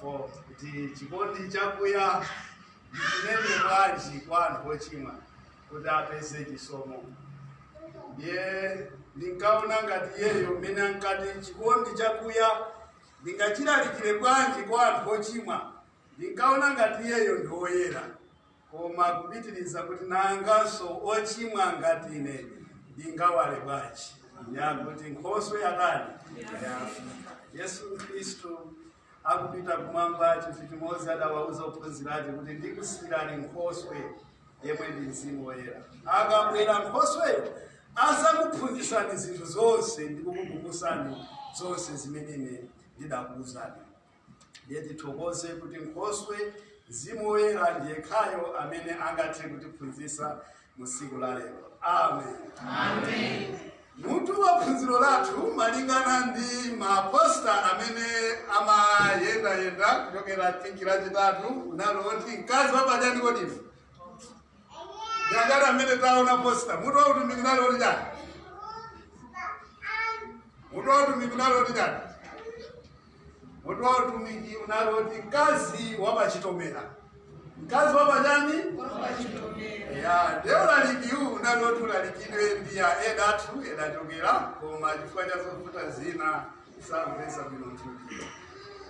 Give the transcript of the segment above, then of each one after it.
4 kuti chikondi chakuya chinene bwanji kwa anthu ochimwa kuti apeze chisomo. Ndiye ndinkaona ngati iyeyo mmene ankati chikondi chakuya ndingachilalikire bwanji kwa anthu ochimwa, ndinkaona ngati iyeyo ndi woyera. Koma kupitiriza kuti nanganso ochimwa ngati ine ndingawale bwanji. Nyakuti Nkhoswe yakani yafika. Yesu Khristu akupita kumwamba chinthu chimodzi adawauza ophunzira ake kuti ndikusiyirani Nkhoswe yemwe ndi Mzimu Woyera. Akabwera Nkhosweyo azakuphunzitsani zinthu zonse ndi kukukumbusani zonse zimene ine ndidakuwuzani. Ndiye tithokoze kuti Nkhoswe Mzimu Woyera ndiye khayo amene angathe kutiphunzitsa mu tsiku la lero. Amen. Amen. Mutu wa phunziro lathu malingana ndi maposta amene amayenda kuchokera thinki lachitatu unaloti mkazi wapajani kodini ndangati amene taona posta mutu wa utumiki unaloti chani? Mutu wa utumiki unaloti chani? Mutu wa utumiki unaloti mkazi wapachitomera. Mkazi wapajani? Ya, leo lalikiu unaloti ulalikidwe ndiya edatu edachokera koma chifukwa cha zovuta zina samvesa bwino mthupi.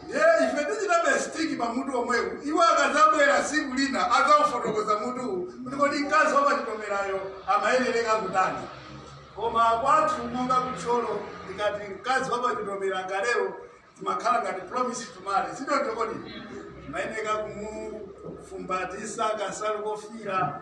Ndiye ife tichitabe stiki pa mutu omwewu, iwo akazabwera tsiku lina azaufotokoza mutu kuti kodi mkazi wapachitomerayo amayeneleka kutani. Koma kwathu monga kutcholo tikati mkazi wapachitomera ngalero timakhala ngati promise tumale sindonto kodi mayeneka kumufumbatisa kasalo kofira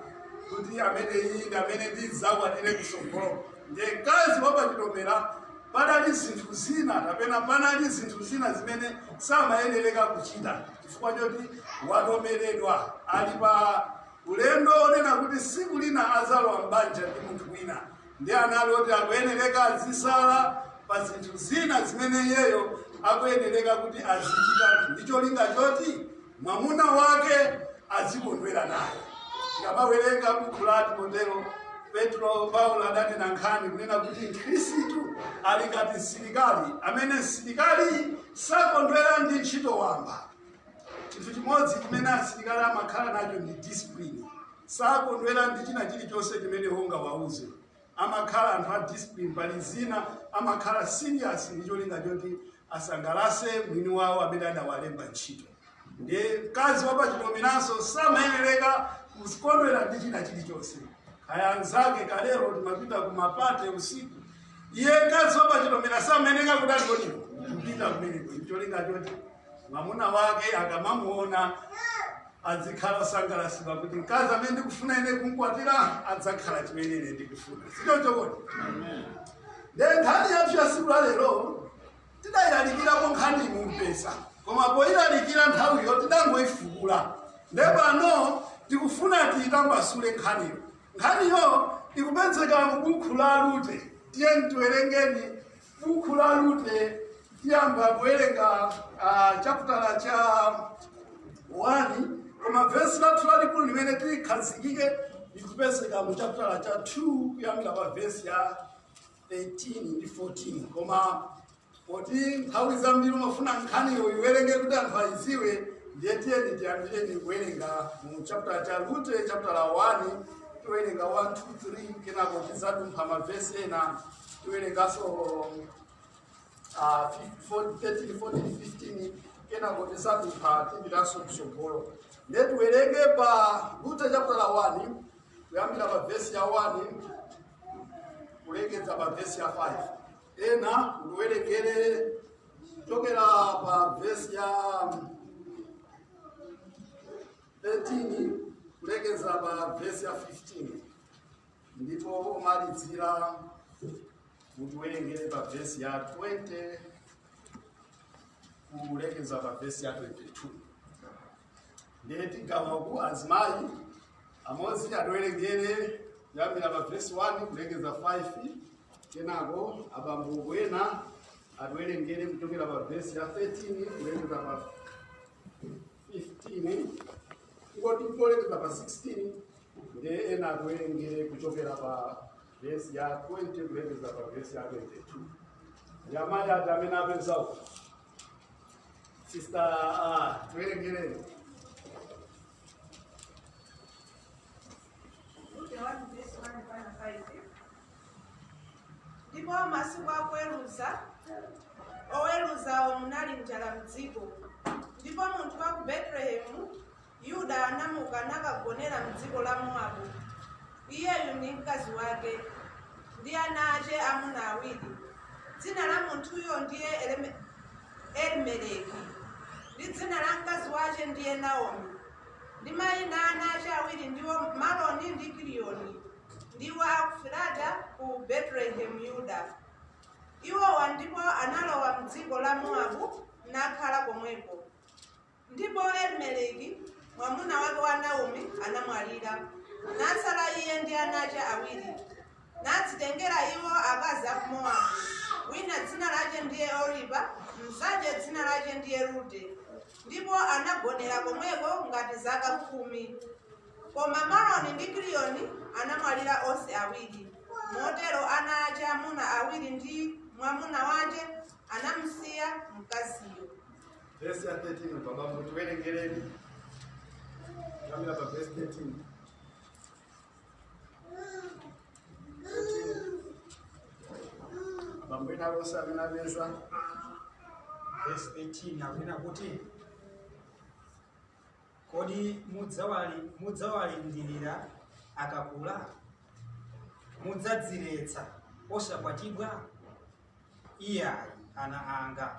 kuti amene iyi ndi amene ndidzakwatire kusogolo. Ndiye mkazi wapachitomera padali zinthu zina kapena panali zinthu zina zimene samayeneleka kuchita chifukwa choti watomeredwa ali pa ulendo onena kuti tsiku lina azalowa m'banja ndi munthu wina. Ndiye analoti akuyeneleka azisala pa zinthu zina zimene iyeyo akuyeneleka kuti azichita ndi cholinga choti mwamuna wake azikondwera naye. Tikawerenga buku la Timoteo, Petro Paulo adanena nkhani kunena kuti Khristu ali ngati msilikali amene msilikali sakondwera ndi ntchito wamba. Chinthu chimodzi chimene asilikali amakhala nacho ndi discipline. Sakondwera ndi china chilichonse chimene honga wauze. Amakhala anthu a discipline, pali zina amakhala serious ndi cholinga choti asangalase mwini wawo amene adawalemba ntchito. Ndiye mkazi wapachitomeranso samayeneleka kukondwera ndi china chilichonse. Kaya anzake kalero timapita kumapate usiku, iye mkazi wapachitomera samayeneleka kudali kodi kupita kumeneko cholinga choti mwamuna wake akamamuona azikhala osangalasika kuti mkazi amene ndikufuna ine kumkwatira adzakhala chimene ine ndikufuna. Sichoncho kodi? Amen. Ndiye nkhani yathu ya tsiku la lero tidayilalikirapo nkhani mumpesa, koma poyilalikira nthawiyo tidangoyifukula. Ndiye pano tikufuna tiyitambasule nkhaniyo. Nkhaniyo ikupezeka mu buku la Rute. Tiyeni tiwerengeni buku la Rute, tiyamba kuwerenga chapter cha 1, koma verse lathu lalikulu limene tikhazikike likupezeka mu chapter cha 2 kuyambira pa verse ya 18 ndi 14. Koma poti nthawi zambiri umafuna nkhaniyo iwerenge kuti anthu ayiziwe, ndiye tiyeni tiyambireni kuwerenga mu chapter cha Rute chapter 1 tiwerenga 1, 2, 3 kenako tizadumpha mavesi ena tiwerengaso 13, 14, 15 kenako tizadumpha tipitanso kusogolo. Ndiye tiwerenge pa Rute chapter 1 kuyambira pa vesi ya 1 kulekeza pa vesi ya 5. Ena uwerengere tokera pa vesi ya 13 kulekeza pa vesi ya 15. Ndipo umalizira utiwerengere pa vesi ya 20 kulekeza pa vesi ya 22. Ndiye tigawa ku azimayi amodzi atiwerengere kuyambira pa vesi 1 kulekeza 5. Kenako abambo ena atiwerengere kuchokera pa vesi ya 13 kulekeza pa 15. Ngoti kulekeza pa 16. Ndiye ena atiwerengere kuchokera pa vesi ya 20 kulekeza pa vesi ya 22. Yamaya atamena apenzao Sister tuwerengereni. Ndipo masiku akweruza oweruza omunali njala mdziko. Ndipo munthu wa ku Betelehemu Yuda anamuka nakagonera mdziko la Mowabu. Iyeyu ndi mkazi wake ndi ana ake amuna awiri. Dzina la munthuyo ndiye Elimeleki ndi dzina la mkazi wake ndiye Naomi. Ndi mayina ana ake awiri ndiwo Maloni ndi Kiliyoni, ndiwo akufulata ku Betelehemu Yuda. Iwowa ndipo analowa mdziko la Mowabu nakhala komweko. Ndipo Elimeleki mwamuna wake wa Naomi anamwalira, natsala iye ndi ana ake awiri. Nadzitengera iwo akazi aku Mowabu. Wina dzina lake ndiye Oripa, mnzake dzina lake ndiye Rute. Ndipo anagonera komweko ngati zaka 10. Koma Maloni ndi Kiliyoni anamwalira onse awiri. Motero ana ake amuna awiri ndi mwamuna wake anamusiya mkaziyo. Verse 13 baba mutuwerengereni. Kamera pa verse 13. Bambwina losa vinaveza. Verse 18 akwena kuti kodi mudzawalindirira akakula, mudzadziretsa osakwatibwa? Iyayi ana anga,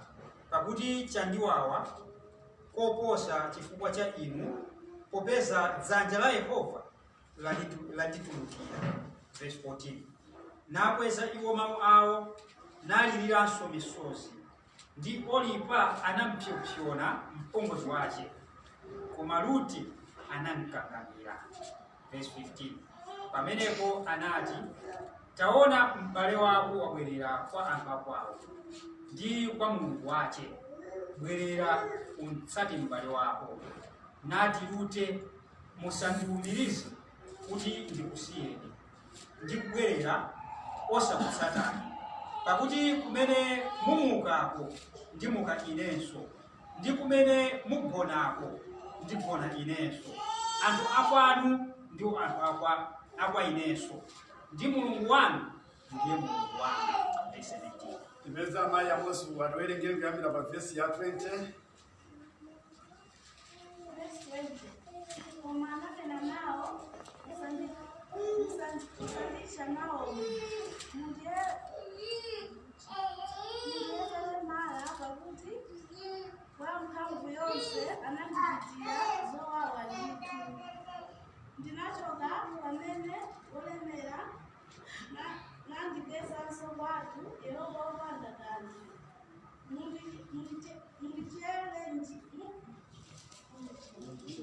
pakuti chandiwawa koposa chifukwa cha inu, popeza dzanja la Yehova latitulukira. Verse 14 nakweza iwo mawu awo naliliranso misozi, ndi Oripa anampsopsona mpongozi wake, koma Rute anamkangamira. Verse 15 pamenepo anati, taona m'bale wako wabwerera kwa anthu akwawo ndi kwa Mulungu wake, bwerera utsate m'bale wako. Nati Rute, musandiwumirize kuti ndikusiyeni, ndikubwerera osakutsatani, pakuti kumene mumukako ndimuka inenso, ndi kumene mugonako ndigona inenso. Anthu akwanu ndiwo anthu akwa inenso, ndi Mulungu wanu ndiye Mulungu wanu. Verse 17 Imeza maya mosu watuwerengere kuyambira pa verse ya 20. Verse 20 Koma anapenda nao kusandisha nao ndiye mara pakuti kwa mphamvu yonse anandichitira zowawa ndithu. Ndinachoka pamene olemera nandibweretsanso kwathu Yehova wopanda kanthu.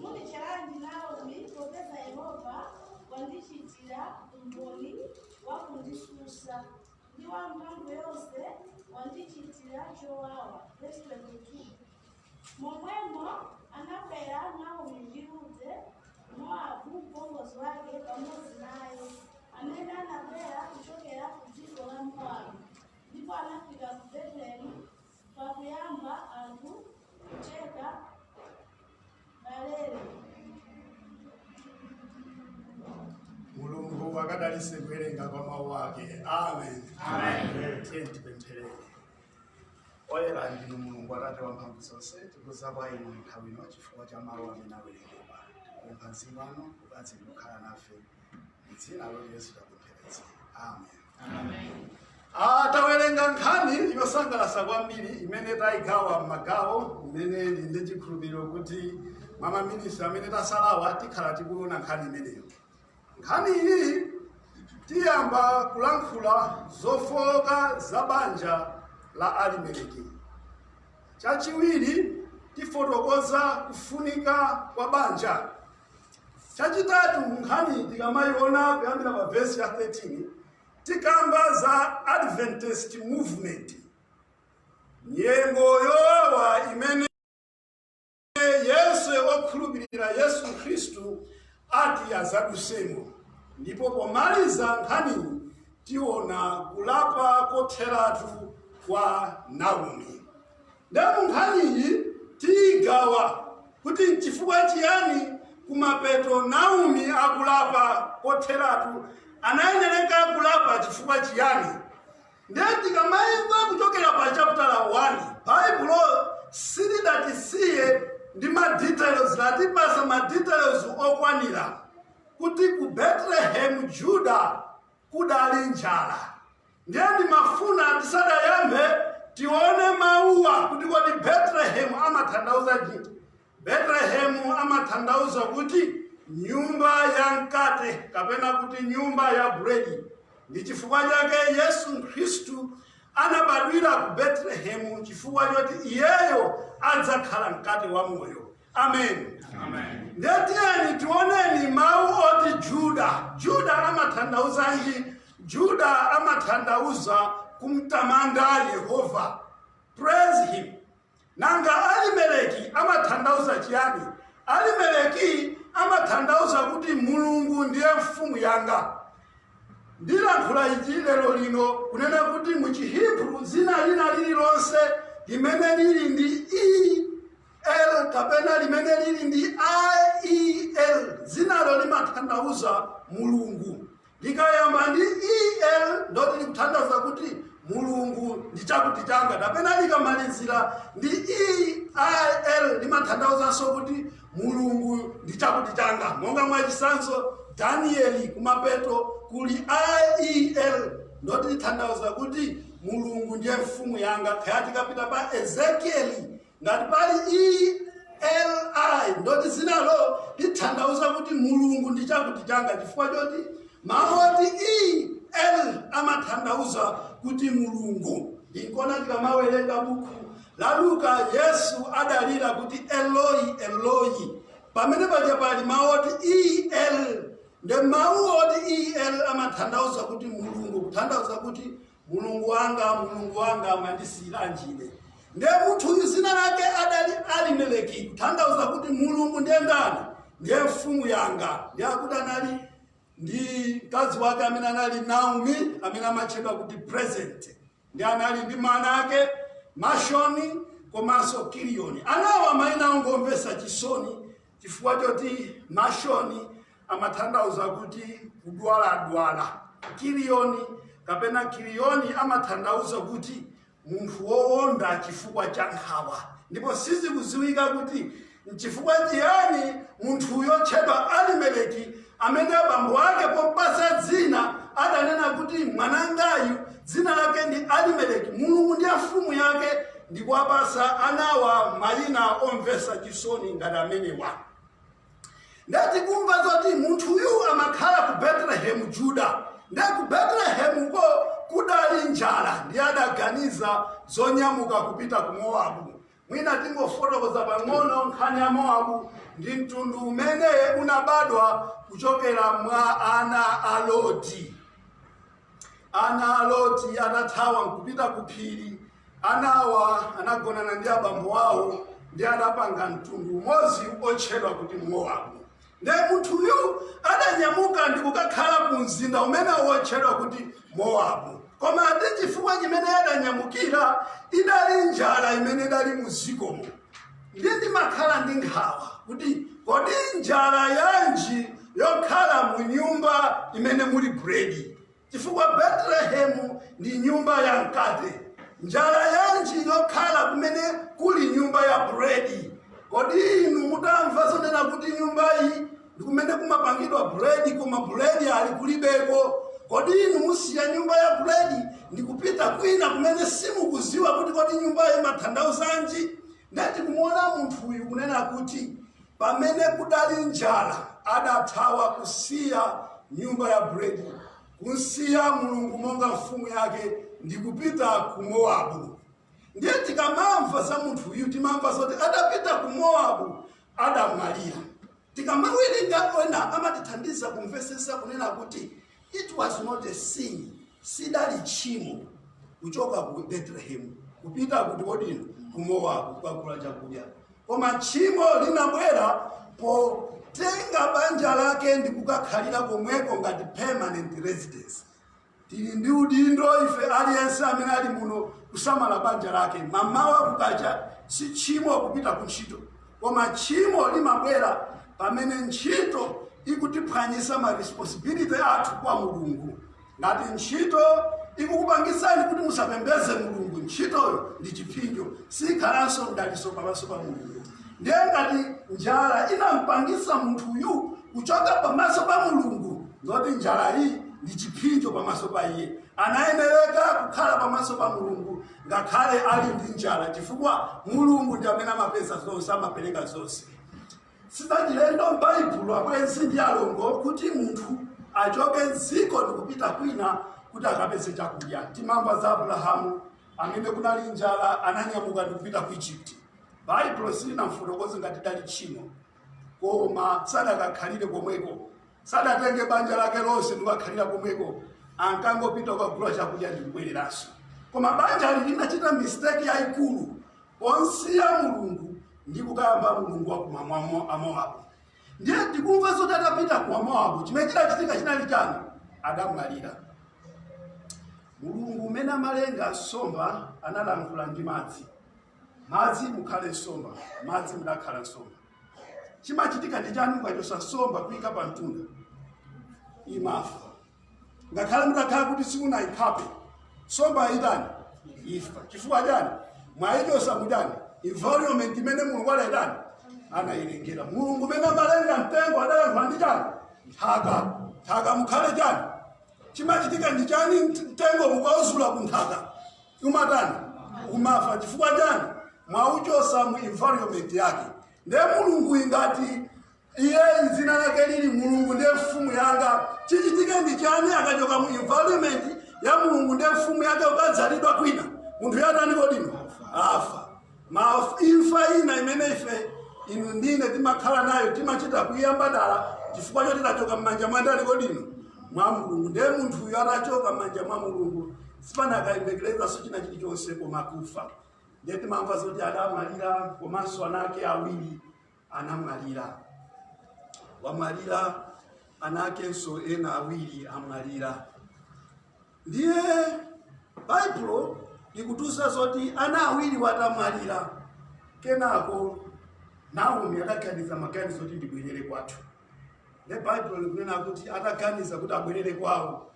Mundicheranji Naomi, popeza Yehova wandichitira umboni wa kundisusa, ndi wamphamvu yonse wandichitira chowawa. Verse 22 momwemo anakwera Naomi ndi Rute Mowabu mpongozi wake pamodzi naye, amene anakwera kuchokera ku dziko la Mowabu. Ndipo anafika ku Betelehemu pakuyamba anthu kucheka balere. Mulungu akadalise kuwerenga kwa mawu ake. Amen. Amen. Tipemphere. Oyera ndinu Mulungu Atate wamphamvu zonse, tikuza kwa inu nthawi ino chifukwa cha mawu amene awerengedwa. Tikupempha mzimu wanu ubadze kukhala nafe. M'dzina la Yesu tikupempha. Amen. Amen. Tawerenga nkhani yosangalatsa kwambiri imene tayigawa m'magawo, imene ndi chikhulupiriro kuti mama minister amene tasalawa tikhala tikuona nkhani imeneyo. Nkhani iyi tiyamba kulankhula zofowoka za banja la Elimeleki. Chachiwiri tifotokoza kufunika kwa banja. Chachitatu nkhani tikamayiona kuyambira pa verse ya 13 tikamba za Adventist movement, nyengo yowawa imene Yesu okhulupirira Yesu Khristu ati azadusemo. Ndipo pomaliza nkhani tiona kulapa kotheratu kwa Naomi. Ndipo nkhani iyi tigawa kuti chifukwa chiyani kumapeto Naomi akulapa kotheratu anayeneleka akulapa chifukwa chiyani. Ndeti kamaimva kuchokera pa chapter 1 Bible silidatisiye ndi ma details latipasa ma details okwanira kuti ku Bethlehem Juda kudali njala. Ndiyani mafuna tisadayambe tione mauwa kuti kodi Bethlehem amatanthauza chiyani. Bethlehem amatanthauza kuti nyumba ya mkate kapena kuti nyumba ya bread. Ndi chifukwa chake Yesu Khristu anabadwira ku Bethlehem chifukwa choti iyeyo adzakhala mkate wa moyo. Amen. Amen. Ndetiyeni tioneni mawu oti Juda amatanthauza. Juda amatanthauza kumtamanda Yehova. Praise him. Nanga Alimeleki amatanthauza chiyani? Alimeleki amatanthauza kuti Mulungu ndiye mfumu yanga. Ndilankhula ichi lero lino kunena kuti mu Chihebru zina lina lililonse limene lili ndi el kapena limene lili ndi iel zinalo limatanthauza Mulungu. Likayamba ndi el ndoti likutanthauza kuti Mulungu ndi chakuti changa. Kapena likamalizira ndi iel limatanthauzanso kuti Mulungu ndi chakuti changa. Monga mwachisanso Danieli kumapeto kuli iel ndoti litanthauza kuti Mulungu ndiye mfumu yanga. Kaya tikapita pa Ezekieli ngati pali eli ndoti zinalo litanthauza kuti Mulungu ndi chakuti changa chifukwa choti maoti el amatanthauza kuti Mulungu. Ndinkona tikamawerenga buku la Luka Yesu adalira kuti Eloi Eloi pamene paja pali maoti el nde maoti el amatanthauza kuti Mulungu, kutanthauza kuti Mulungu wanga amandisiyira njira. Nde munthu zina lake adali Alimeleki kutanthauza kuti Mulungu ndiye ndani? Ndiye mfumu yanga. Ndiye akuti anali ndi mkazi wake amene anali Naomi amene amatchedwa kuti present. Ndiye anali ndi mwana ake Mashoni komanso Kiliyoni. Anawa mayina ongomvetsa chisoni chifukwa choti Mashoni amatanthauza kuti kudwaladwala. Kiliyoni kapena Kiliyoni amatanthauza kuti munthu wowonda chifukwa cha nkhawa. Ndipo sizikudziwika kuti chifukwa chiyani munthuyo otchedwa Alimeleki amene abambo ake popasa dzina adanena kuti mwanangayu dzina lake ndi Alimeleki, Mulungu ndiye mfumu yake, ndipo apasa anawa mayina omvetsa chisoni ngati amenewa. Ndati kumva zoti munthuyu amakhala ku Bethlehem Juda. Nde ku Bethlehem ko kudali njala. Ndiye adaganiza zonyamuka kupita ku Mowabu. Mwina tingofotokoza pang'ono nkhani ya Mowabu ndi mtundu umene unabadwa kuchokera mwa ana a Loti. Ana a Loti adathawa kupita ku phiri. Anawa anagonana ndi abambo awo ndi adapanga mtundu umodzi otchedwa kuti Mowabu. Nde munthuyu adanyamuka ndi kukakhala ku mzinda umene wotchedwa kuti Mowabu. Koma ati chifukwa chimene adanyamukira idali njala imene idali muzikomo. Ndiye ndimakhala ndi nkhawa kuti kodi njala yanji yokhala mu nyumba imene muli bredi? Chifukwa Bethlehem ndi nyumba ya mkate. Njala yanji yokhala kumene kuli nyumba ya bredi? Kodi inu mutamva zonena kuti nyumba iyi ndi kumene kumapangidwa bredi koma bredi ali kulibeko? Kodi inu musiya nyumba ya bredi ndi kupita kwina kumene simukuziwa kuti kodi nyumba iyi imatanthauzanji? Ndati kumuona munthu uyu kunena kuti pamene kudali njala adathawa kusiya nyumba ya bredi, kusiya Mulungu monga mfumu yake ndi kupita ku Mowabu. Ndiye tikamamva za munthu uyu timamva zoti adapita ku Mowabu adamwalira. Tikamawerenga ena amatithandiza kumvetsetsa kunena kuti it was not a sin, sidali tchimo kuchoka ku Bethlehem kupita kuti kodi ku Mowabu kukagula chakudya. Koma tchimo linabwera potenga banja lake ndi kukakhalira komweko ngati permanent residence. Tili ndi udindo ife aliyense amene ali muno kusamala banja lake. Mamawa kukacha si tchimo kupita ku ntchito, koma tchimo limabwera pamene ntchito ikutiphwanyisa ma responsibility athu kwa Mulungu. Ngati ntchito ikukupangisani kuti musapembeze Mulungu, ntchitoyo ndi chipinjo, sikhalanso mdaliso pamaso pa Mulungu. Ndiye ngati njala inampangisa munthuyu kuchoka pamaso pa Mulungu, ngoti njala iyi ndi chipinjo pamaso pa iye. Anayenereka kukhala pamaso pa Mulungu ngakhale ali ndi njala, chifukwa Mulungu ndi amene amapeza zonse, amapereka zonse. Sidachilendo m'Baibulo abwenzi ndi alongo kuti munthu achoke m'dziko ndi kupita kwina kuti akapeze chakudya. Timamva za Abrahamu amene kunali njala ananyamuka ndi kupita ku Egypt. Baibulo silinamfotokoze ngati dali tchimo, koma sadakakhalire komweko, sadatenge banja lake lonse ndi kukhalira komweko, ankangopita kukagula chakudya ndi kubwereranso. Koma banja linachita mistake yayikulu ponsiya Mulungu ndi kukayamba Mulungu wa kumamwamo amowapo. Ndiye tikumva zoti atapita ku Mowabu, chimene chinachitika chinali chani? Adamwalira. Mulungu umene amalenga nsomba analankhula ndi madzi. Madzi mukhale nsomba, madzi mudakhala nsomba. Chimachitika ndi chani mukachotsa nsomba kuyika pa mtunda? Imafa. Ngakhale mutakhala kuti simunayikhape, nsomba itani? Ifa. Chifukwa chani? Mwayichotsa mudani? Environment imene Mulungu alayidani anayilengera. Mulungu umene amalenga mtengo adalankhula ndi chani? Nthaka. Nthaka mukhale chani? Chimachitika ndi chani mtengo mukauzula ku nthaka? Umatani? Umafa. Chifukwa chani? Mwauchotsa mu environment yake. Ndiye Mulungu ingati iye dzina lake lili Mulungu ndiye mfumu yanga, chichitike ndi chani akachoka mu environment ya Mulungu ndiye mfumu yake ukadzalidwa kwina? Munthu yatani kodino? Afa. Imfa ina imene ife inu ndine timakhala nayo timachita kuyamba dala chifukwa choti tachoka m'manja mwa ndani kodino? Mwa Mulungu. Ndiye munthuyo atachoka m'manja mwa Mulungu sipanakayembekereranso china chilichonse koma kufa. Ndiye timamva zoti adamwalira, komanso ana ake awiri anamwalira. Wamwalira ana akenso ena awiri amwalira. Ndiye Baibulo ikutusa zoti ana awiri watamwalira, kenako Naomi adaganiza maganizo kuti ndibwerere kwathu. Ndiye Baibulo likunena kuti ataganiza kuti abwerere kwawo,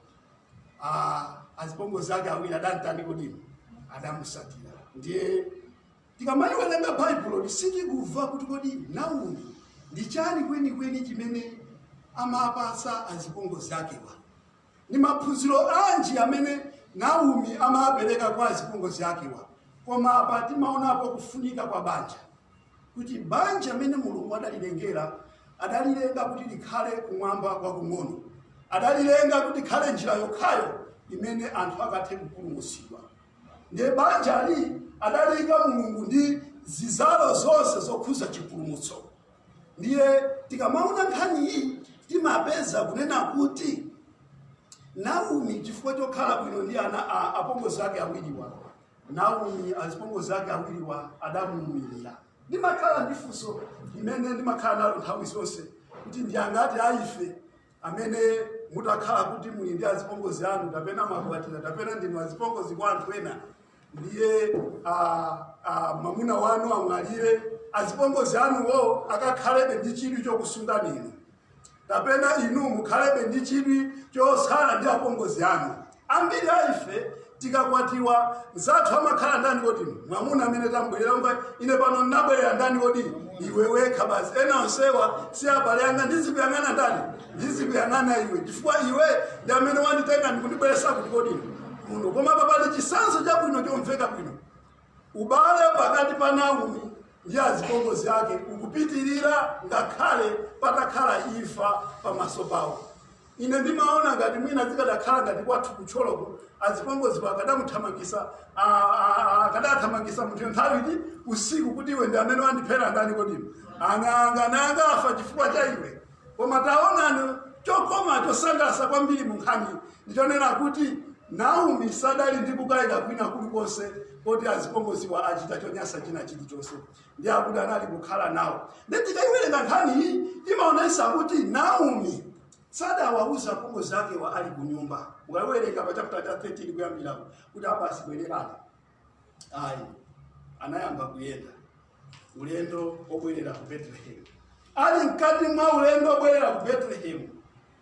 azipongozi ake awiri adantani kodino? Adamusatira. Ndiye tikamayiwerenga Baibulo sitikuva kuti kodi Naomi ndi chani kwenikweni chimene amapasa azipongozi akewa. Ni maphunziro anji amene Naomi amapereka kwa azipongozi akewa. Koma apa timaonapo kufunika kwa banja. Kuti banja amene Mulungu adalilengera, adalilenga kuti likhale kumwamba kwa kung'ono. Adalilenga kuti likhale njira yokhayo imene anthu akathe kupulumutsidwa. Ndiye banja ali adalenga Mulungu ndi zizalo zonse zokhuza chipulumutso. Ndiye tikamaona nkhani iyi timapeza kunena kuti Naomi chifukwa chokhala bwino ndi ana apongozi ake awiriwa, Naomi azipongozi ake awiriwa adamuwumilira. Ndimakhala ndifunso imene ndimakhala nalo nthawi zonse kuti ndiyangati aife amene mutakhala kuti muli ndi azipongozi anu, tapena makwatira, tapena ndinu azipongozi kwa anthu ena, ndiye mamuna wanu amwalire, azipongozi anuwo akakhalebe ndi chidwi chokusunga ninu. Tapena inu mukhalebe ndi chidwi chosala ndi apongozi anu. Ambiri aife tikakwatiwa zathu amakhala ndani kodino? Mwamuna amene tambwerera mva ine pano ndabwerera ndani kodino? Iwe wekha basi. Ena onsewa si abale anga ndizikuyang'ana ndani? Ndizikuyang'ana iwe. Chifukwa iwe ndi amene wanditenga ndikundibweresa kuti kodino? Muno. Koma papali chisanzo chabwino chomveka bwino. Ubale pakati pa Naomi ndi azipongozi ake ukupitirira ngakhale patakhala imfa pamaso pawo. Ine ndimaona ngati mwina zikadakhala ngati kwathu kutcholoko, azipongozi akadamuthamangisa, akadathamangisa munthu nthawi iti usiku kuti iwe ndi amene wandiphera ndani kodino? Nanga afa chifukwa cha iwe. Koma taonani chokoma chosangalatsa kwambiri mu nkhani ndichonena kuti Naomi sadali ndi kukayika kwina kulikonse kuti azipongoziwa achita chonyansa china chilichonse. Ndi akuti anali kukhala nawo. Ndi tikayiwerenga nkhani iyi timaonesa kuti Naomi sadawauza apongozi akewa ali ku nyumba. Mukawerenga pa chapter 13 kuyambira kuti apa asibwererani. Ayi, anayamba kuyenda. ulendo obwerera ku Bethlehem. Ali mkati mwa ulendo obwerera ku Bethlehem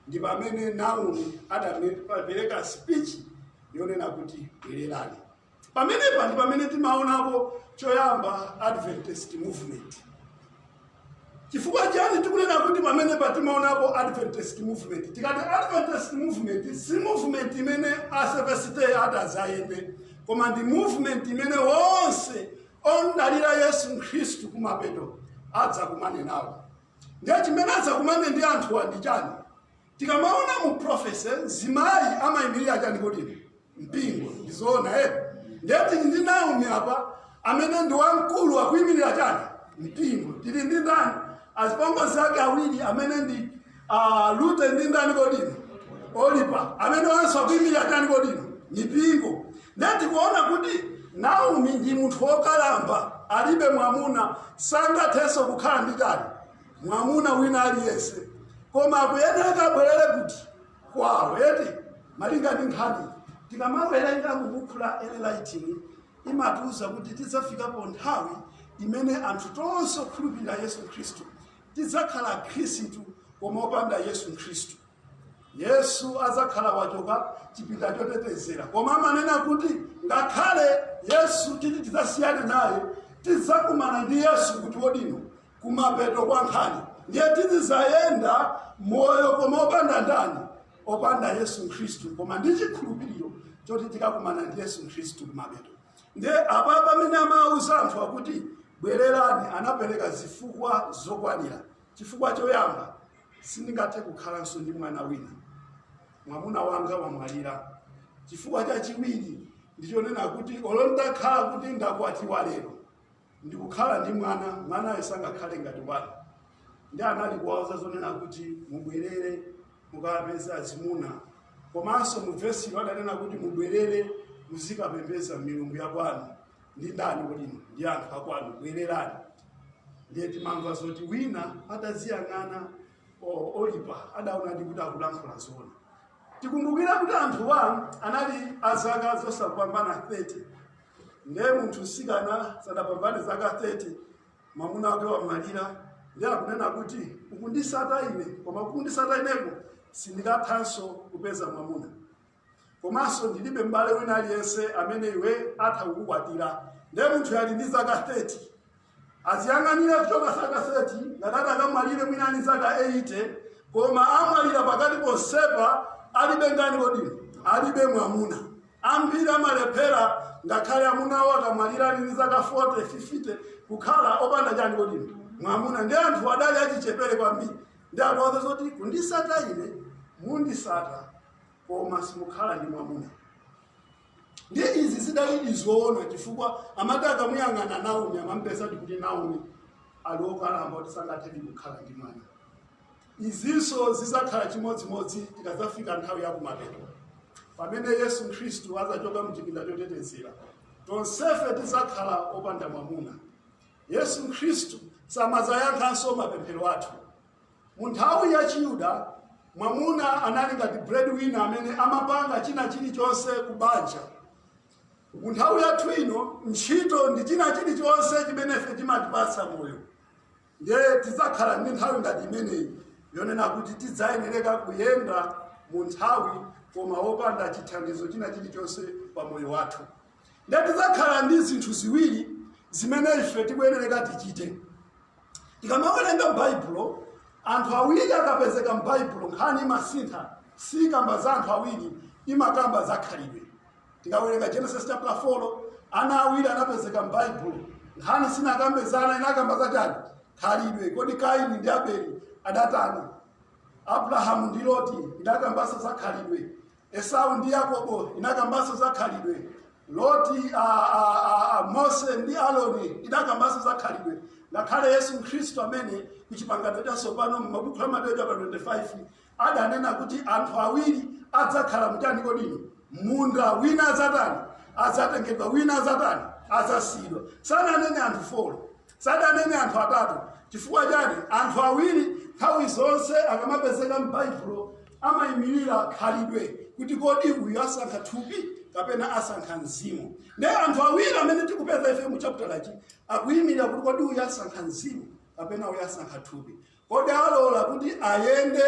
ndi pamene Naomi adapereka speech yonena kuti bwererani. Pamenepa ndi pamene timaonapo choyamba Adventist movement. Chifukwa chani tikunena kuti pamenepa timaonapo Adventist movement? Tikati Adventist movement si movement imene asevesite atazayende, koma ndi movement imene wonse ondalira Yesu Khristu kumapeto adzakumane nawo. Ndiye chimene adzakumane ndi anthu ndi chani? Tikamaona mu prophecy zimayi amayimirira chani kodi? Mpingo. Ndizoona ndiye tili ndi Naomi apa amene ndi wamkulu akuyimirira chani? Mpingo. Tili ndi ndani? Azipongozi ake awiri amene ndi Rute ndi ndani kodi? Olipa. Amene wanso akuyimirira chani kodi? Mipingo. Ndiye tikuona kuti Naomi ndi munthu wokalamba, alibe mwamuna, sangathenso kukhala ndi chani? Mwamuna wina aliyense. Koma akuyenera abwerere kuti kwawo malinga ndi nkhani. Tikamawerenga mu buku la Enlighting imatiuza kuti tidzafikapo nthawi imene anthu tonse okhulupirira Yesu Khristu tidzakhala Khristu koma opanda Yesu Khristu. Yesu azakhala wachoka chipinda chotetezera. Koma amanena kuti ngakhale Yesu titi tidzasiyane naye, tidzakumana ndi Yesu kuti wodino kumapeto kwa nkhani. Ndiye tidzayenda moyo koma opanda ndani? Opanda Yesu Khristu. Koma ndi chikhulupiriro choti tikakumana ndi Yesu Khristu kumapeto. Ndiye apa pamene amauza anthu akuti bwererani, anapereka zifukwa zokwanira. Chifukwa choyamba, sindingathe kukhalanso ndi mwana wina. Mwamuna wanga wamwalira. Chifukwa chachiwiri ndichonena kuti olondakhala kuti ndakwatiwa lero ndikukhala ndi mwana sangakhale ngati wanu. Ndi anali kuwauza zonena kuti mubwerere mukapeza azimuna. Komanso mu vesi wadanena kuti mubwerere muzikapembeza milungu ya kwanu. Ndi ndani kodi? Ndi anthu akwanu. Bwererani. Ndiye timamva zoti wina ataziyang'ana Olipa adaona ndi kuti akulankhula zona. Tikumbukira kuti anthu wanu anali azaka zosapambana 30. Ndiye munthu sikana sadapambane zaka 30, mwamuna wake wamwalira. Ndiye akunena kuti ukundisata ine, koma ukundisata ineko sindikathanso kupeza mwamuna. Komanso ndilibe mbale wina aliyense amene iwe atha kukukwatira. Ndiye munthu yali ndi zaka 30. Aziyang'anira kuchoka zaka 30, ngatata akamwalire mwina ali zaka 80, koma amwalira pakati ponsepa alibe ndani kodi? Alibe mwamuna. Ambiri amalephera ngakhale amuna awo akamwalira ali ndi zaka 40, 50 kukhala opanda chani kodi? Mwamuna. Ndi anthu adali achichepere kwambiri. Ndi akuwauza zoti kundisata ine, mundisata, koma simukhala ndi mwamuna. Ndi izi zidali zoona chifukwa amati akamuyang'ana Naomi amampeza kuti Naomi ali wokalamba kuti sangathe kukhala ndi mwana. Izinso zizakhala chimodzimodzi tikadzafika nthawi ya kumapeto. Pamene Yesu Khristu azachoka mchipinda chotetezera, tonsefe tizakhala opanda mwamuna. Yesu Khristu samazayankhanso mapemphero athu. Mu nthawi ya Chiyuda, mwamuna anali ngati breadwinner amene amapanga china chilichonse kubanja. Mu nthawi yathu ino, ntchito ndi china chilichonse chimene ife timatipatsa moyo. Ndiye tidzakhala ndi nthawi ngati imeneyi yonena kuti tidzayenereka kuyenda mu nthawi koma opanda chithandizo china chilichonse pa moyo wathu. Ndiye tidzakhala ndi zinthu ziwiri zimene ife tikuyenereka tichite. Tikamawerenga m'Baibulo, anthu awiri akapezeka m'Baibulo nkhani imasintha, si kamba za anthu awiri, imakamba za khalidwe. Tikawerenga Genesis chapter 4, ana awiri anapezeka m'Baibulo, nkhani sinakambezana, inakamba za chani? Khalidwe. Kodi Kaini ndi Abeli adatani? Abrahamu ndi Loti inakambaso za khalidwe. Esau ndi Yakobo inakambaso za khalidwe. Loti Mose ndi Aroni inakambaso za khalidwe. Ngakhale Yesu Khristu amene kuchipangano chatsopano mu mabuku a Mateyu 25 adanena kuti anthu awiri adzakhala mchani kodini? Munda. Wina azatani? Azatengedwa. Wina azatani? Azasiyidwa. Sananene anthu 4, sadanene anthu 3. Chifukwa chani? Anthu awiri nthawi zonse akamapezeka m'Baibulo amayimirira khalidwe kuti kodi uyu asankha thupi kapena asankha mzimu. Ndiye anthu awiri amene tikupeza ife mu chapter lachi akuyimirira kuti kodi uyu asankha mzimu kapena uyu asankha thupi. Kodi alola kuti ayende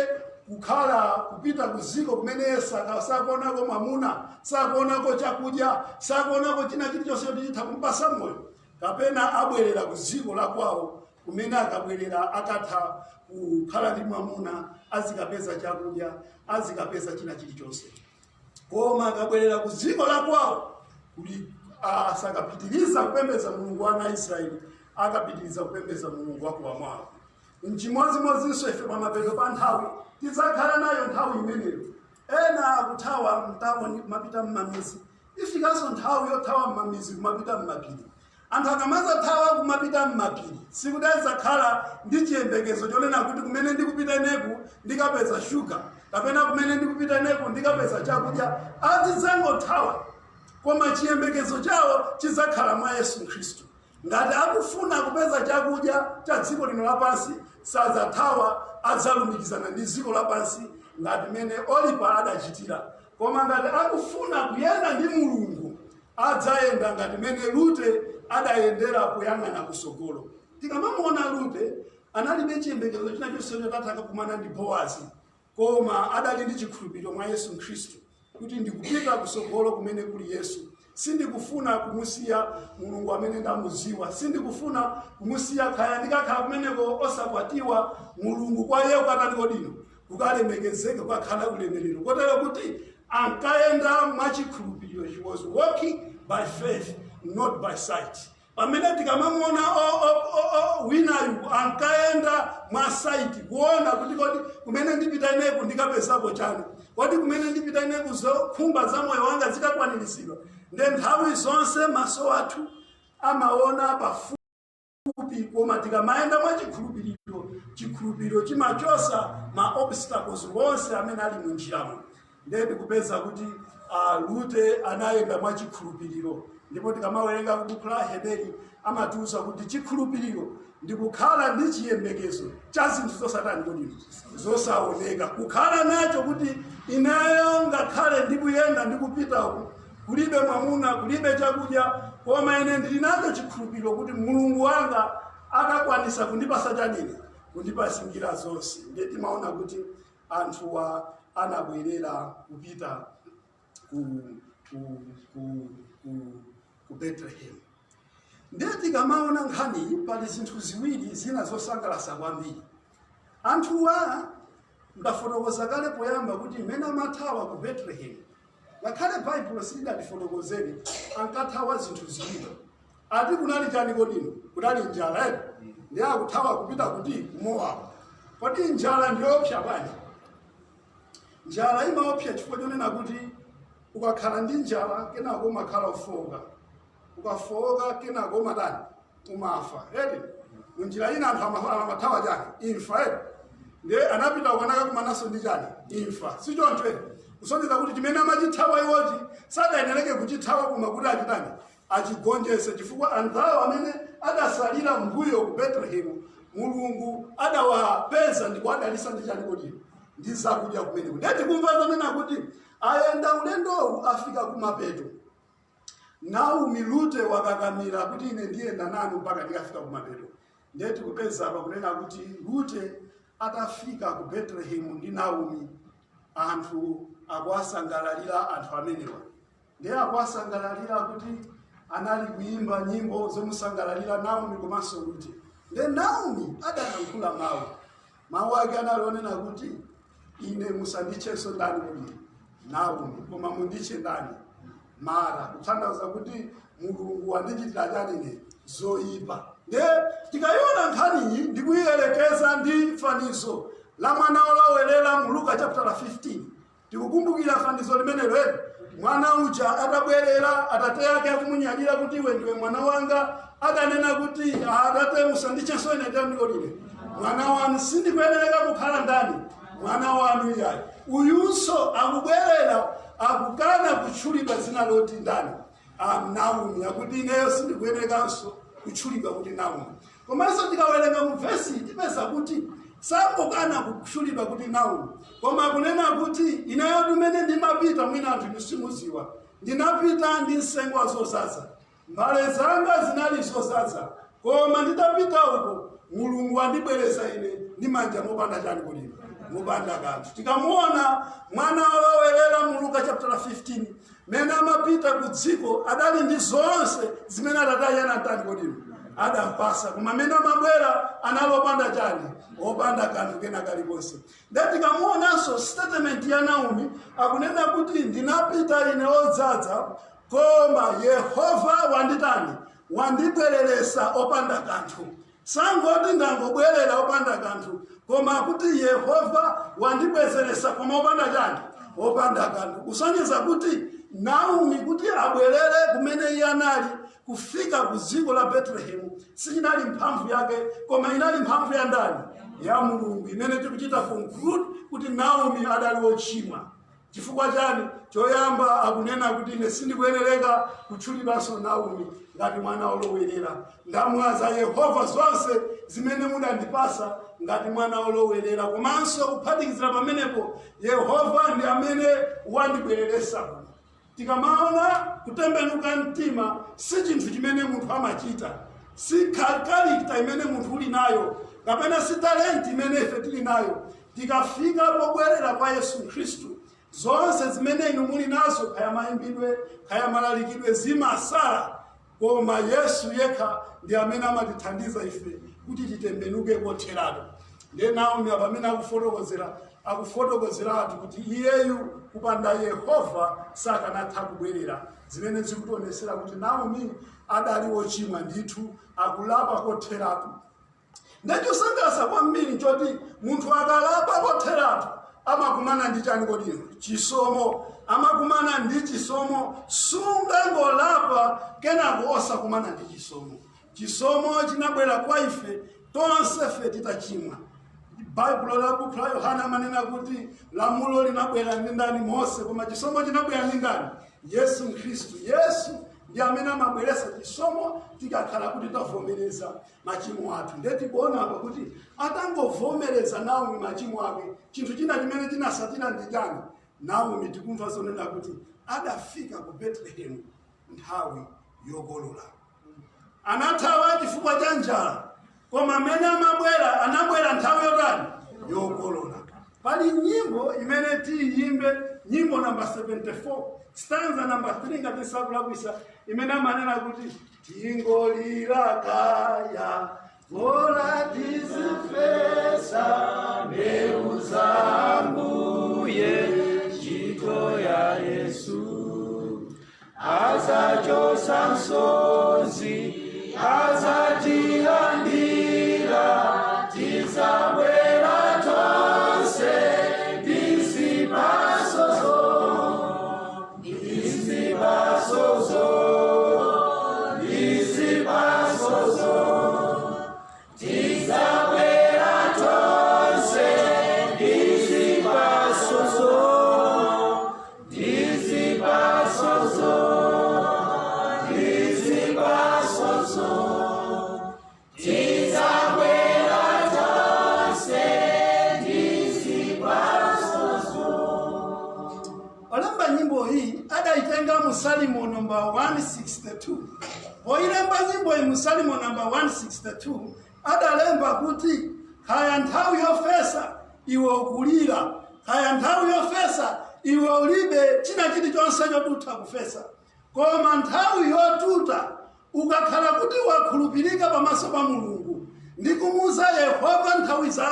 kukhala kupita kuziko kumene sakuonako mwamuna, sakuonako chakudya, sakuonako china chilichonse kuti chitha kumpasa moyo, kapena abwerera kuziko la kwawo kumene akabwerera akatha kukhala ndi mwamuna, azikapeza chakudya, azikapeza china chilichonse. Koma akabwerera kuziko la kwawo kuti sakapitiriza kupembedza Mulungu wa Israeli, akapitiriza kupembedza Mulungu wakuwamwako. Mchimodzimodzinso ife pamapeto pa nthawi tidzakhala nayo nthawi imeneyo. Ena akuthawa mtawo mapita mmamizi, ifikanso nthawi yothawa mmamizi kumapita mmapiri. Anthu akamaza thawa kumapita mmapiri, sikudadzakhala ndi chiyembekezo chonena kuti kumene ndikupita neku ndikapeza shuga, kapena kumene ndikupita neku ndikapeza chakudya, azidzangothawa. Koma chiyembekezo chawo chidzakhala mwa Yesu Khristu. Ngati akufuna kupeza chakudya cha dziko lino lapansi, sadzathawa, adzalumikizana ndi dziko lapansi ngati mene Olipa adachitira. Koma ngati akufuna kuyenda ndi Mulungu, adzayenda ngati mene Rute adayendera kuyang'ana kusogolo. Tikamamuona Rute analibe chiyembekezo china chonse tataka kumana ndi Boazi, koma adali ndi chikhulupiriro mwa Yesu Khristu kuti ndikupita kusogolo kumene kuli Yesu. Sindikufuna kumusiya Mulungu amene ndamuziwa, sindikufuna kumusiya khaya ndikakhala kumeneko osakwatiwa Mulungu kwa yeye kwatani kodino kukalemekezeke kwakhala ulemerero. Kotero kuti ankayenda mwachikhulupiriro. He was walking by faith, not by sight. Pamene tikamamuona winayu ankayenda mwa sight, kuona kuti kodi kumene ndipita ineku ndikapezako chani, kodi kumene ndipita ineku zokhumba za moyo wanga zikakwaniritsidwa. Nde nthawi zonse maso athu amaona pafupi, koma tikamaenda mwa chikhulupiriro chimachosa ma obstacles wonse amene ali munjiramo. Nde tikupeza kuti Rute anayenda mwa chikhulupiriro. Ndipo tikamawerenga buku la Heberi amatiuza kuti chikhulupiriro ndikukhala ndi chiyembekezo cha zinthu zosatani kodino zosaoneka. Kukhala nacho kuti ineyo ngakhale ndikuyenda ndikupita uku, kulibe mwamuna, kulibe chakudya, koma ine ndili nacho chikhulupiriro kuti Mulungu wanga akakwanisa kundipasa chanine, kundipasingira zonse. Ndiye timaona kuti anthuwa anabwerera kupita ku Bethlehem. Ndiye tikamaona nkhani pali zinthu ziwiri zina zosangalatsa kwambiri. Anthuwa ndafotokoza kale poyamba kuti imene amathawa ku Bethlehem, ngakhale Bible silidatifotokozere, ankathawa zinthu ziwiri. Ati kunali chani kodino? Kunali njala. Ndiye akuthawa kupita kuti kumowapo. Kodi njala ndiyoopsa bwanji? Njala imaopsa chifukwa chonena kuti ukakhala ndi njala kenako umakhala ufoka. Ukafoka kenako umatani? Umafa. Munjira ina anthu amathawa chani? Imfa. Ndiye anapita ukanaka kumanaso ndi chani? Imfa. Sichoncho kusonyeza kuti chimene amachithawa iwochi sadayeneleke kuchithawa koma kuti achitani? Achigonjese, chifukwa anthawo amene adasalira mbuyo ku Bethlehem, Mulungu adawapeza ndipo adalisa ndi chani kodino? Ndi zakudya kumeneko. Ndiye tikumva zonena kuti ayenda ulendowu afika kumapeto. Naomi Rute wakakamira kuti ine ndiyenda nanu mpaka ndikafika kumapeto. Ndiye tikupeza apa kunena kuti Rute atafika ku Bethlehem ndi Naomi, anthu akuwasangalalira anthu amenewa. Ndiye akuwasangalalira kuti anali kuimba nyimbo zomusangalalira Naomi komanso Rute. Ndiye Naomi adayankhula mawu ake analonena kuti ine musanditchenso ndani kuti Naomi, koma munditche ndani? Mara. Kutanthauza kuti Mulungu wandichitira chani zoyipa. Ndiye tikayiona nkhani iyi ndikuyiyelekeza ndi fanizo la mwana olowelera mu Luka chapter 15. Tikukumbukira fanizo limenelo. Mwana uja atabwerera, atate yake akumunyadira kuti iwe ndiwe mwana wanga, adanena kuti atate musanditchenso ine ndani kodine? Mwana wanu sindikuyenera kukhala ndani? Mwana wanu iyayi. Uyunso akubwerera akukana kutchulidwa dzina loti ndani? Naomi. Akuti ineyo sindikuyenekanso kutchulidwa kuti Naomi. Komanso tikawerenga mu vesi tipeza kuti sangokana kutchulidwa kuti Naomi, koma kunena kuti ineyo kumene ndimapita mwina anthu simuziwa, ndinapita ndi msengo wa zozaza, mbale zanga zinali zozaza, koma nditapita uko Mulungu andibwereza ine ndi manja mopanda chani kulima, mopanda kanthu. Tikamuona mwana olowerera mu Luka chapter 15, mene amapita ku dziko adali ndi zonse zimene atatayana ntani kulima, adampasa, koma mene amabwera analopanda chani, opanda kanthu kena kalikonse. Ndati tikamuonanso statement ya Naomi akunena kuti ndinapita ine odzaza, koma Yehova wanditani, wandibwereresa opanda kanthu. Sangoti ndangobwerera opanda kanthu, koma kuti Yehova wandibwezeresa koma opanda chani, opanda kanthu. Kusonyeza kuti Naomi kuti abwerere kumene iye anali kufika ku dziko la Bethlehem sinali mphamvu yake, koma inali mphamvu ya ndani, ya Mulungu, imene tikuchita conclude kuti Naomi adali wochimwa. Chifukwa chani? Choyamba akunena kuti ine sindikuyenereka kutchuliranso Naomi ngati mwana olowerera. Ndamwaza Yehova zonse zimene munandipasa ngati mwana olowerera. Komanso kuphatikizira pamenepo Yehova ndi amene wandibwereresa. Tikamaona kutembenuka mtima si chinthu chimene munthu amachita, si character imene munthu uli nayo, kapena si talent imene ife tili nayo. Tikafika pobwerera kwa Yesu Khristu, zonse zimene inu muli nazo, kaya mayimbidwe, kaya malalikidwe, zimasala, koma Yesu yekha ndi amene amatithandiza ife kuti titembenuke kotheratu. Ndiye Naomi amene akufotokozeratu kuti iyeyu kupanda Yehova sakanatha kubwerera, zimene zikutionesera kuti Naomi adali wochimwa ndithu, akulapa kotheratu. Ndachosangalatsa kwambiri choti munthu akalapa kotheratu amakumana ndi chani kodi? Chisomo. Amakumana ndi chisomo. Sungangolapa kenako osakumana ndi chisomo. Chisomo chinabwera kwa ife tonse fe titachimwa. Bible la buku la Yohana manena kuti lamulo linabwera ndi ndani? Mose. Koma chisomo chinabwera ndi ndani? Yesu Khristu. Yesu ndi amene amabweretsa chisomo tikakhala kuti tavomereza machimo athu. Ndiye tikuona apa kuti atangovomereza Naomi machimo ake, chinthu china chimene chinasatira ndi chani? Naomi tikumva zonena kuti adafika ku Bethlehem nthawi yokolola. Anathawa chifukwa cha njala, koma amene anabwera nthawi yotani? Yokolola. Pali nyimbo imene tiyimbe, nyimbo namba 74, stanza namba 3 ngati sakulakwisa, imene amanena kuti tingolira kaya vola tizifesa mbeu za Mbuye, ntchito ya Yesu azachosa msozi, azatilandira, tizabwera tonse ndizipasozo, tizabwera tonse ndizipasozo, Olemba nyimbo hii adaitenga Musalimo namba 162. Oilemba nyimbo hii Musalimo namba 162 adalemba kuti kaya nthawi yofesa iwe ukulira, kaya nthawi yofesa iwe ulibe china chilichonse chotutha kufesa, koma nthawi yotuta ukakhala kuti wakhulupirika pamaso pa Mulungu ndi kumuza Yehova nthawi za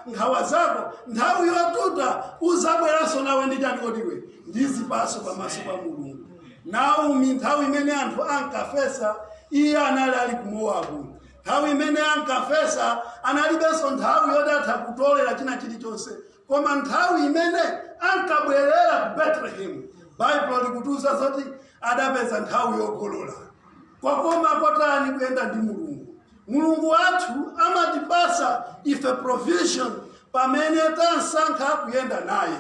nkhawa zako, nthawi yotuta uzabweranso nawe ndi chani kodiwe? Ndi zipaso pamaso pa Mulungu. Naomi nthawi imene anthu ankafesa iye anali ali ku Mowabu. Nthawi imene ankafesa analibenso nthawi yodatha kutolera china chilichonse, koma nthawi imene ankabwerera ku Bethlehem, Bible likutiuza zoti adapeza nthawi yokolola. Kwakoma kotani kuyenda ndi Mulungu. Mulungu wathu amatipasa ife provision pamene tasankha kuyenda naye.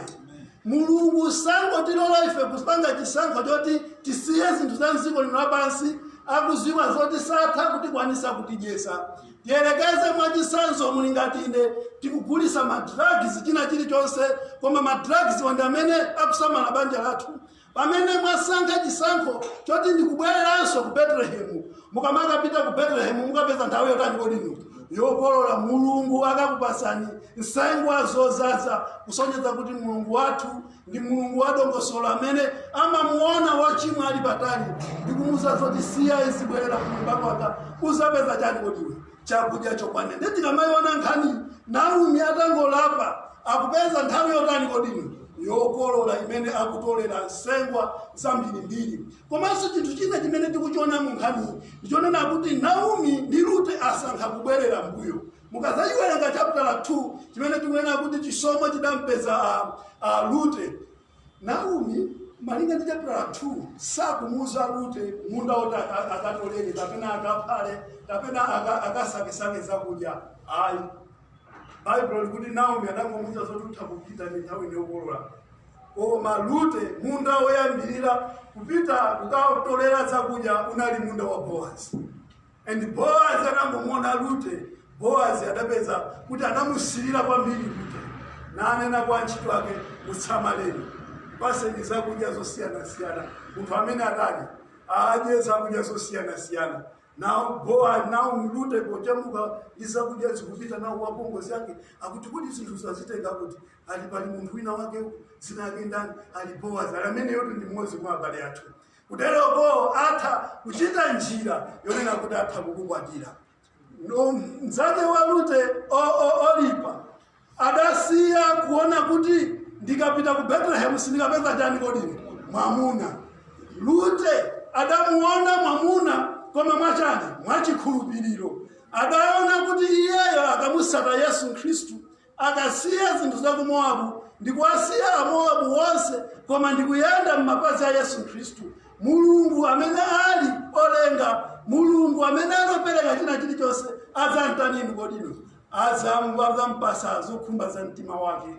Mulungu sangotilola ife kupanga chisankho choti tisiye zinthu za dziko lino lapansi, akuziwa zoti satha kutikwanisa kutidyesa. Tiyerekeze mwachisanzo muli ngati ine tikugulisa madrugs china chilichonse, koma madrugs wanda amene akusamala banja lathu. Pamene mwasankha chisankho choti ndikubwereranso ku Betlehemu, mukamakapita ku Betlehemu mukapeza nthawi yotani kodino yokolola. Mulungu akakupasani nsengwa zozaza kusonyeza kuti Mulungu wathu ndi Mulungu wadongosolo amene amamuona wochimwa ali patali ndikumuza zoti siya izibwerera ku nyumba kwake uzapeza chani kodino chakudya chokwanira. Ndi tikamayiona nkhani Naomi atangolapa akupeza nthawi yotani kodino yokolola imene akutolera nsengwa zambirimbiri. Komanso chinthu china chimene tikuchiona mu nkhani ndichonena kuti Naomi ndi Rute asankha kubwerera mbuyo. Mukazayiwerenga chapter 2 chimene tikunena kuti chisomo chidampeza Rute. Naomi malinga ndi chapter 2 sakumuza Rute munda oti akatolere kapena akaphale kapena akasakesake zakudya. Ayi, Bible kuti Naomi adangomuza zoti utha kupita ndi nthawi yokolola. Koma Rute munda woyambirira kupita kukatolera zakudya unali munda wa Boaz. And Boaz adangomuona Rute, Boaz adapeza kuti anamusirira kwambiri Rute. Nanena kwa ntchito ake mutsamaleni paseni zakudya zosiyana-siyana. Munthu amene adali adye zakudya zosiyana-siyana. Now Rute pochemuka izakudya zikupita nawo wapongozi yake akuti kuti zinthu zazitenga kuti ali pali munthu wina wake zina yake ndani ali Boaz amene yoto ndi mmodzi mwa abale athu. Kuteroko atha kuchita njira yonena kuti atha kukukwatira. Mzake wa Rute Olipa adasiya kuona kuti ndikapita ku Bethlehem sindikapeza chani kodini mwamuna. Rute adamuona mwamuna koma mwachani mwachikhulupiriro. Adaona kuti iyeyo akamusata Yesu Khristu akasiya zinthu za ku Moabu ndikuwasiya Amoabu wonse koma ndikuyenda m'mapazi a Yesu Khristu. Mulungu amene ali olenga, Mulungu amene alopereka china chilichonse adzamtanini kodino adzampasa zokhumba za mtima wake.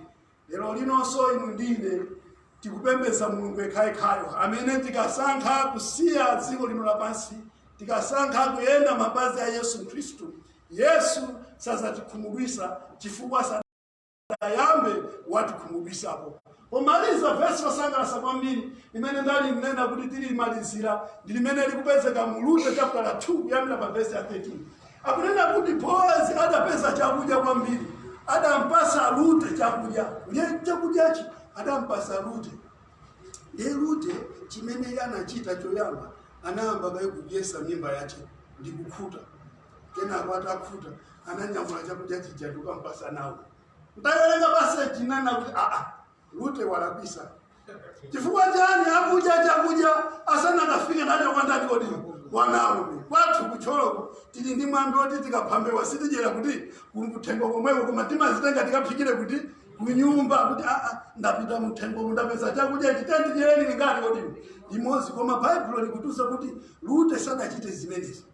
Lero linonso inu ndine tikupembedza Mulungu yekhayekhayo amene tikasankha kusiya dziko lino lapansi tikasankha kuyenda mapazi a Yesu Khristu, Yesu sazatikhumudwisa chifukwa sadayambe watikhumudwisapo. Pomaliza verse losangalatsa kwambiri imene ndali mnena kuti tilimalizira ndi limene likupezeka mu Rute chapter 2 kuyambira pa verse ya 13. Akunena kuti Boaz adapeza chakudya kwambiri, adampasa Rute chakudya. Ndiye chakudyachi adampasa Rute. Ndiye Rute chimene anachita choyamba anayamba kudyesa mimba yache ndi kukhuta. Kenako atakhuta ananyamula chakudya chija tukampasa nawo. Ndayerenga basi chinana kuti Rute walabisa. Chifukwa chani akudya chakudya asana kafika nacho kwandani kodi wanawo. Kwathu kucholoko tili ndi mwambi oti tikaphambewa sitijera kuti kuthengo komweko koma timazitenga tikaphikire kuti kunyumba kuti ndapita muthengo ndapeza chakudya chitendijereni ngati kodi imozi. Koma Bible likutusa kuti Rute sadachite zimenezi.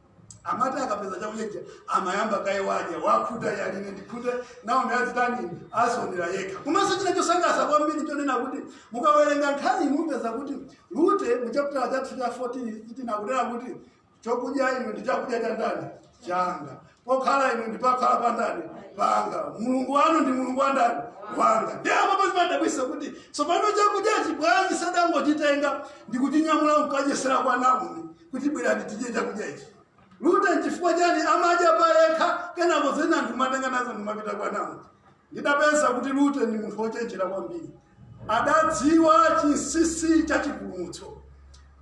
Amati akapeza chakudya amayamba kaye wadya wakhuta yaline ndikhute nawo meyazitani asonera yekha. Komanso china chosangalatsa kwambiri chonena kuti mukawerenga nkhani mupeza kuti Rute mu chapter 14 tinakutera kuti chokudya ino ndi chakudya cha ndani changa, pokhala ino ndipakhala pandani panga, Mulungu wanu ndi Mulungu wandani wanga. Ndiye apo zimadabwisa kuti tsopano chakudyachi bwanji sadangochitenga ndikuchinyamula mkadyesera kwa Naomi kuti bwerani tidye chakudya ichi. Rute chifukwa chani amadya payekha kenako zina ndimatenga nazo ndimapita kwa Naomi. Ndidapeza kuti Rute ndi munthu wochenjera kwambiri. Adadziwa chinsinsi cha chipulumutso.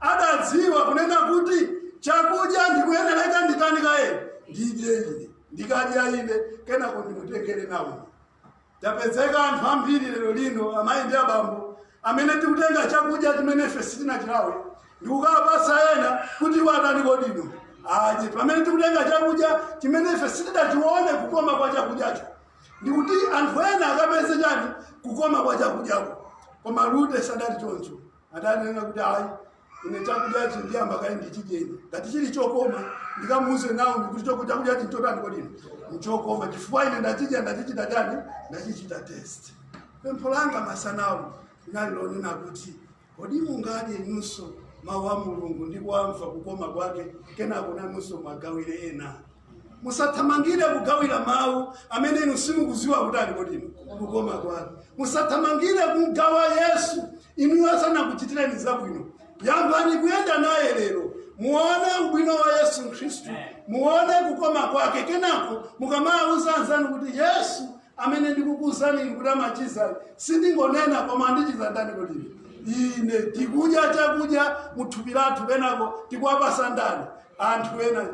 Adadziwa kunena kuti chakudya ndikuyenera nditani kaye ndidye ine ndikadya ine kenako ndimutengere Naomi. Tapezeka anthu ambiri lero lino amayi ndi abambo amene tikutenga chakudya chimene ife sitinachilawe ndikukapasa ena kuti watani kodino aje. Pamene tikutenga chakudya chimene ife sitidachione kukoma kwa chakudyacho ndikuti anthu ena akapeze chani kukoma kwa chakudyako. Koma Rute sadati choncho, adanena kuti ayi ine chakudyachi ndiyamba kaye ndichijeni ngati chili chokoma ndikamuuze Naomi kuti chakudyachi ntotani kodino nchokoma chifukwa ine ndachidya ndachichita chani ndachichita test. Pempho langa masanawo nalilonena kuti kodi mungadye inunso mawu a Mulungu ndi kuwamva kukoma kwake kenako nanunso mwagawire ena. musathamangire kugawira mawu amene inu simukuziwa kuti ali kodini kukoma kwake. Musathamangire kugawa Yesu inu asanakuchitireni zabwino. Yambani kuyenda naye lero, muone ubwino wa Yesu Kristu, muone kukoma kwake. Kenako mukamauza anzanu kuti Yesu amene ndikukuuzani kuti amachiza sindingonena koma andichiza ndani kodini. Ine tikudya chakudya muthupi lathu kenako tikuwapasa ndani anthu ena.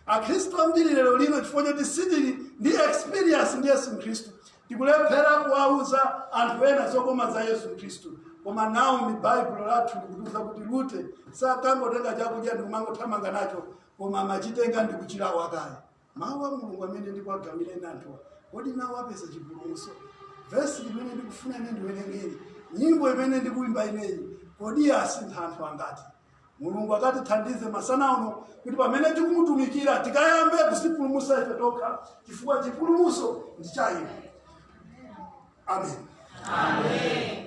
Akhristu ambiri lero lino chifukwa choti sitili ndi experience ndi Yesu Kristu, tikulephera kuwauza anthu ena zokoma za Yesu Kristu. Koma nawo mi Bible lathu likutuza kuti Lute sakangotenga chakudya ndikumangothamanga nacho, koma amachitenga ndi kuchirawo akale. Mawu a Mulungu amene ndikuwagawireni anthu kodi nawo apeza chipulumutso. Vesi limene ndikufuna ine ndiwerengere, nyimbo imene ndikuimba ineyi, kodi asintha anthu angati. Mulungu akatithandize masana uno kuti pamene tikumutumikira tikayambe kusipulumutsa ife tokha, chifukwa chipulumutso ndi cha Iye. Amen. Amen.